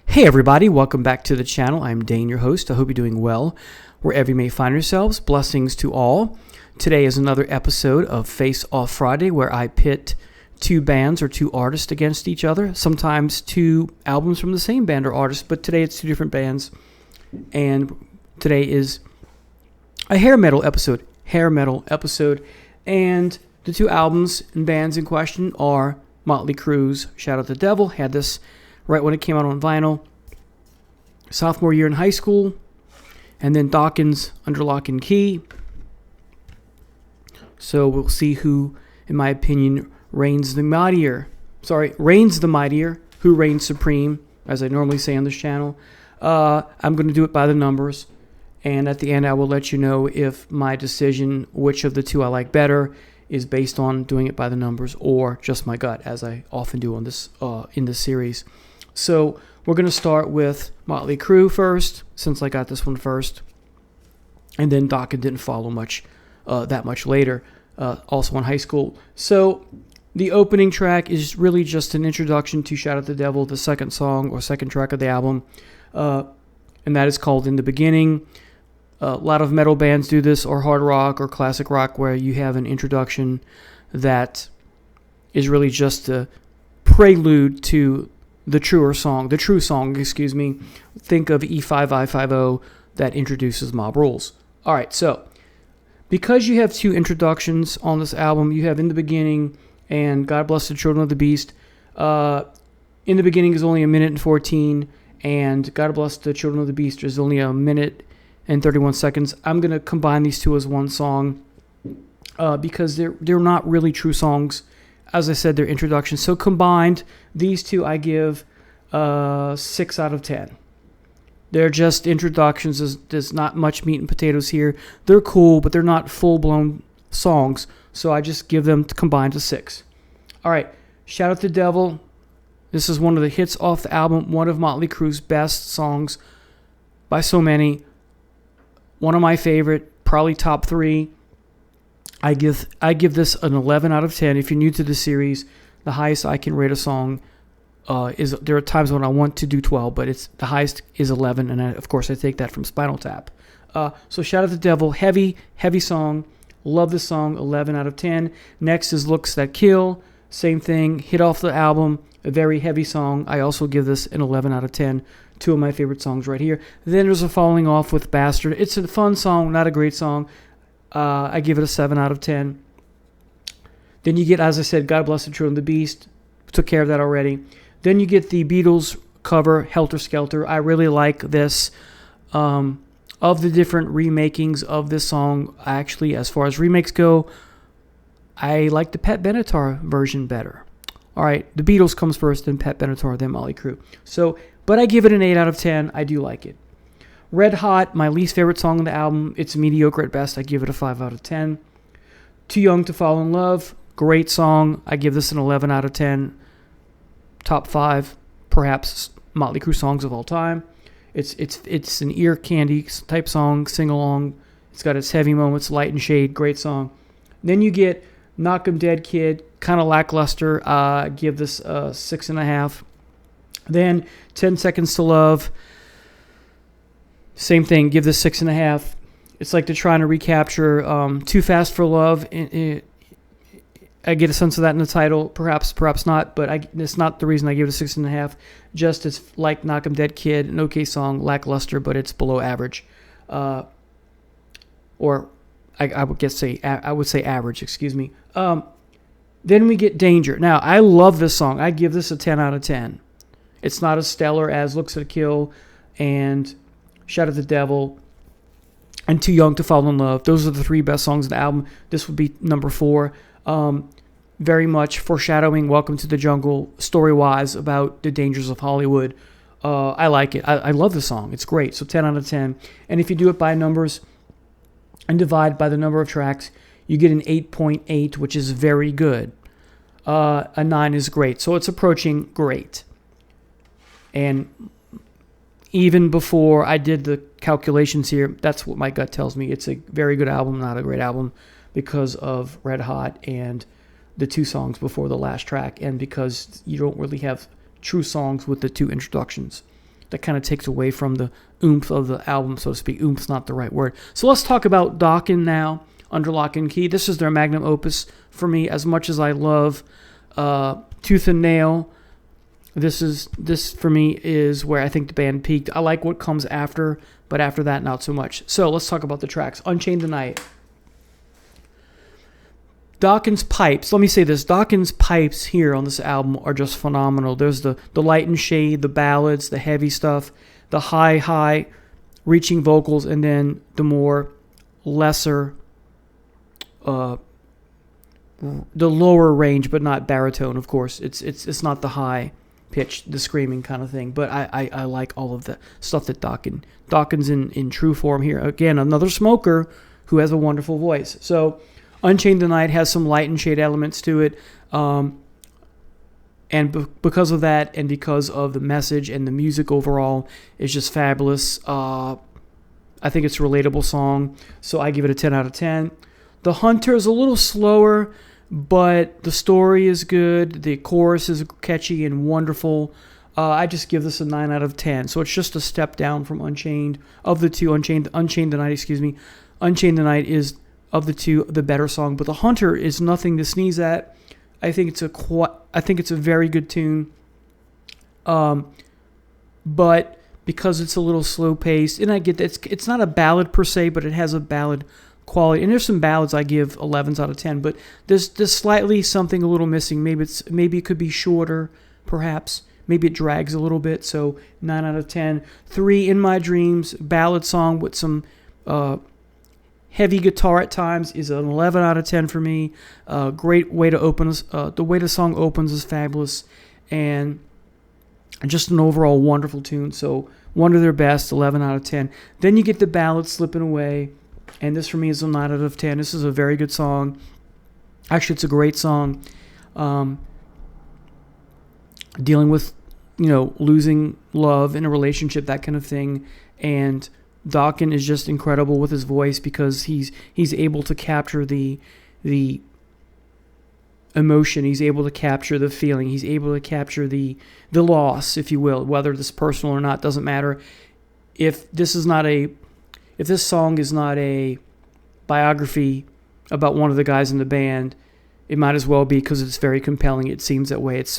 Hey everybody, welcome back to the channel. I'm Dane, your host. I hope you're doing well wherever you may find yourselves. Blessings to all. Today is another episode of Faceoff Friday where I pit two bands or two artists against each other. Sometimes two albums from the same band or artist, but today it's two different bands. And today is a hair metal episode. And the two albums and bands in question are Motley Crue's Shout at the Devil. Had this right when it came out on vinyl, sophomore year in high school, and then Dokken's Under Lock and Key. So we'll see who, in my opinion, reigns the mightier, who reigns supreme, as I normally say on this channel. I'm going to do it by the numbers, and at the end I will let you know if my decision, which of the two I like better, is based on doing it by the numbers or just my gut, as I often do on this in this series. So we're going to start with Motley Crue first, since I got this one first. And then Dokken didn't follow that much later, also in high school. So the opening track is really just an introduction to Shout at the Devil, the second song or second track of the album. And that is called In the Beginning. A lot of metal bands do this, or hard rock or classic rock, where you have an introduction that is really just a prelude to the true song. Think of E5I50 that introduces Mob Rules. All right, so because you have two introductions on this album, you have In the Beginning and God Bless the Children of the Beast. In the Beginning is only 1:14, and God Bless the Children of the Beast is only 1:31 seconds. I'm going to combine these two as one song because they're not really true songs. As I said, they're introductions. So combined, these two I give 6 out of 10. They're just introductions. There's not much meat and potatoes here. They're cool, but they're not full-blown songs. So I just give them combined a 6. All right, Shout at the Devil. This is one of the hits off the album. One of Motley Crue's best songs by so many. One of my favorite, probably top 3. I give this an 11 out of 10. If you're new to the series, the highest I can rate a song is, there are times when I want to do 12, but the highest is 11, and of course I take that from Spinal Tap. So Shout at the Devil, heavy song. Love this song, 11 out of 10. Next is Looks That Kill. Same thing, hit off the album, a very heavy song. I also give this an 11 out of 10. Two of my favorite songs right here. Then there's a Falling Off with Bastard. It's a fun song, not a great song. I give it a 7 out of 10. Then you get, as I said, God Bless the Children of the Beast. Took care of that already. Then you get the Beatles cover, Helter Skelter. I really like this. Of the different remakings of this song, actually, as far as remakes go, I like the Pat Benatar version better. All right, the Beatles comes first, then Pat Benatar, then Motley Crue. But I give it an 8 out of 10. I do like it. Red Hot, my least favorite song on the album. It's mediocre at best. I give it a 5 out of 10. Too Young to Fall in Love, great song. I give this an 11 out of 10. Top 5, perhaps, Motley Crue songs of all time. It's an ear candy type song, sing along. It's got its heavy moments, light and shade, great song. Then you get Knock 'Em Dead Kid, kind of lackluster. Give this a 6.5. Then 10 Seconds to Love. Same thing, give this 6.5. It's like they're trying to recapture Too Fast for Love. I get a sense of that in the title. Perhaps not, but it's not the reason I give it a 6.5. Just it's like Knock 'Em Dead Kid, an okay song, lackluster, but it's below average. I would say average, excuse me. Then we get Danger. Now, I love this song. I give this a 10 out of 10. It's not as stellar as Looks at Kill and Shout at the Devil and Too Young to Fall in Love. Those are the 3 best songs of the album. This would be number 4. Very much foreshadowing Welcome to the Jungle, story-wise, about the dangers of Hollywood. I like it. I love the song. It's great. So 10 out of 10. And if you do it by numbers and divide by the number of tracks, you get an 8.8, which is very good. A 9 is great. So it's approaching great. And even before I did the calculations here, that's what my gut tells me. It's a very good album, not a great album, because of Red Hot and the 2 songs before the last track, and because you don't really have true songs with the 2 introductions. that kind of takes away from the oomph of the album, so to speak. Oomphl's not the right word. So let's talk about Dokken now, Under Lock and Key. This is their magnum opus for me. As much as I love Tooth and Nail, this for me is where I think the band peaked. I like what comes after, but after that, not so much. So let's talk about the tracks. Unchained the Night. Dokken's pipes. Let me say this. Dokken's pipes here on this album are just phenomenal. There's the light and shade, the ballads, the heavy stuff, the high reaching vocals, and then the more lesser, the lower range, but not baritone, of course. It's not the high pitch, the screaming kind of thing. But I like all of the stuff that Dokken's in true form here. Again, another smoker who has a wonderful voice. So Unchained the Night has some light and shade elements to it. And because of that, and because of the message and the music overall, is just fabulous. I think it's a relatable song, so I give it a 10 out of 10. The Hunter is a little slower, but the story is good. The chorus is catchy and wonderful. I just give this a 9 out of 10. So it's just a step down from Unchained. Of the two, Unchained the Night, Unchained the Night is, of the two, the better song. But The Hunter is nothing to sneeze at. I think it's a very good tune. But because it's a little slow paced, and I get that it's not a ballad per se, but it has a ballad quality. And there's some ballads I give 11s out of 10, but there's slightly something a little missing. Maybe it could be shorter, perhaps. Maybe it drags a little bit. So 9 out of 10. 3, In My Dreams, ballad song with some heavy guitar at times, is an 11 out of 10 for me. Great way to open. The way the song opens is fabulous, and just an overall wonderful tune. So one of their best, 11 out of 10. Then you get the ballad Slipping Away, and this for me is a 9 out of 10. This is a very good song. Actually, it's a great song. Dealing with, losing love in a relationship, that kind of thing, and Dokken is just incredible with his voice because he's able to capture the emotion. He's able to capture the feeling. He's able to capture the loss, if you will, whether it's personal or not, doesn't matter. If this song is not a biography about one of the guys in the band, it might as well be, because it's very compelling. It seems that way. It's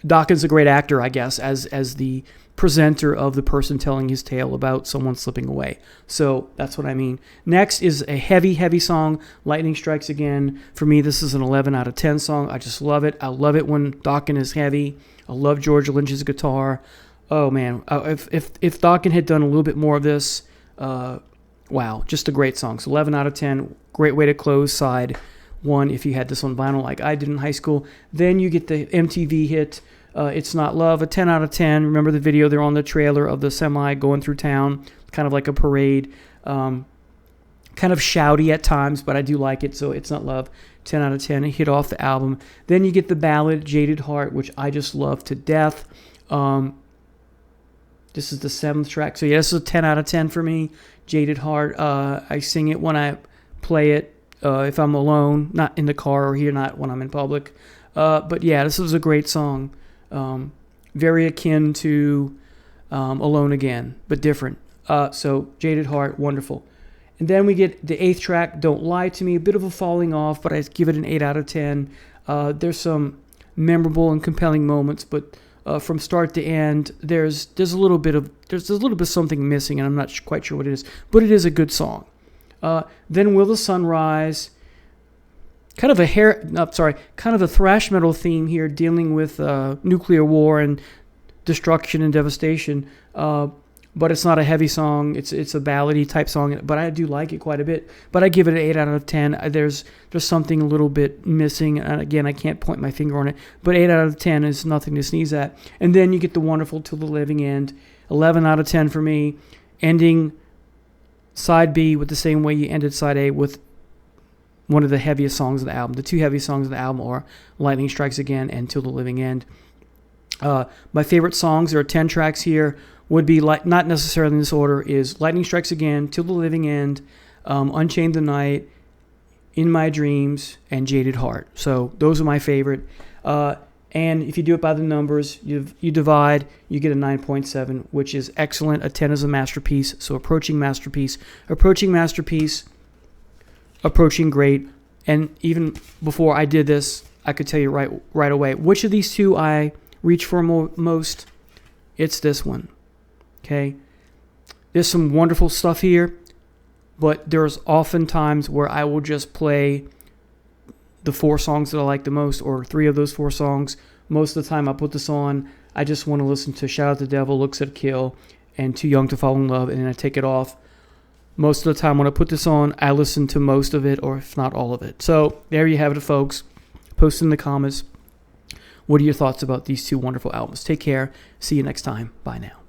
Dokken's a great actor, I guess, as the presenter of the person telling his tale about someone slipping away. So that's what I mean. Next is a heavy song, Lightning Strikes Again. For me, this is an 11 out of 10 song. I just love it. I love it when Dokken is heavy. I love George Lynch's guitar. Oh man, if Dokken had done a little bit more of this, wow, just a great song. So 11 out of 10. Great way to close side one if you had this on vinyl like I did in high school. Then you get the MTV hit, It's Not Love, a 10 out of 10. Remember the video? They're on the trailer of the semi going through town, kind of like a parade. Kind of shouty at times, but I do like it. So It's Not Love, 10 out of 10. It hit off the album. Then you get the ballad, Jaded Heart, which I just love to death. This is the 7th track. So yeah, this is a 10 out of 10 for me. Jaded Heart. I sing it when I play it, if I'm alone, not in the car, or here, not when I'm in public. But yeah, this is a great song. Very akin to Alone Again, but different. So Jaded Heart, wonderful. And then we get the 8th track, Don't Lie to Me, a bit of a falling off, but I give it an 8 out of 10. There's some memorable and compelling moments, but from start to end, there's a little bit of something missing, and I'm not quite sure what it is, but it is a good song. Then Will the Sun Rise? Kind of a thrash metal theme here, dealing with nuclear war and destruction and devastation. But it's not a heavy song. It's a ballady type song, but I do like it quite a bit. But I give it an 8 out of 10. There's something a little bit missing, and again, I can't point my finger on it. But 8 out of 10 is nothing to sneeze at. And then you get the wonderful Till the Living End, 11 out of 10 for me, ending side B with the same way you ended side A, with one of the heaviest songs of the album. The two heaviest songs of the album are Lightning Strikes Again and Till the Living End. My favorite songs, there are 10 tracks here, would be, like, not necessarily in this order, is Lightning Strikes Again, Till the Living End, Unchained the Night, In My Dreams, and Jaded Heart. So those are my favorite. And if you do it by the numbers, you divide, you get a 9.7, which is excellent. A 10 is a masterpiece. So approaching masterpiece, approaching great. And even before I did this, I could tell you right away which of these two I reach for most. It's this one. Okay. There's some wonderful stuff here, but there's often times where I will just play the 4 songs that I like the most, or 3 of those 4 songs. Most of the time I put this on, I just want to listen to Shout Out the Devil, Looks at Kill, and Too Young to Fall in Love, and then I take it off. Most of the time when I put this on, I listen to most of it, or if not all of it. So there you have it, folks. Post in the comments, what are your thoughts about these 2 wonderful albums? Take care. See you next time. Bye now.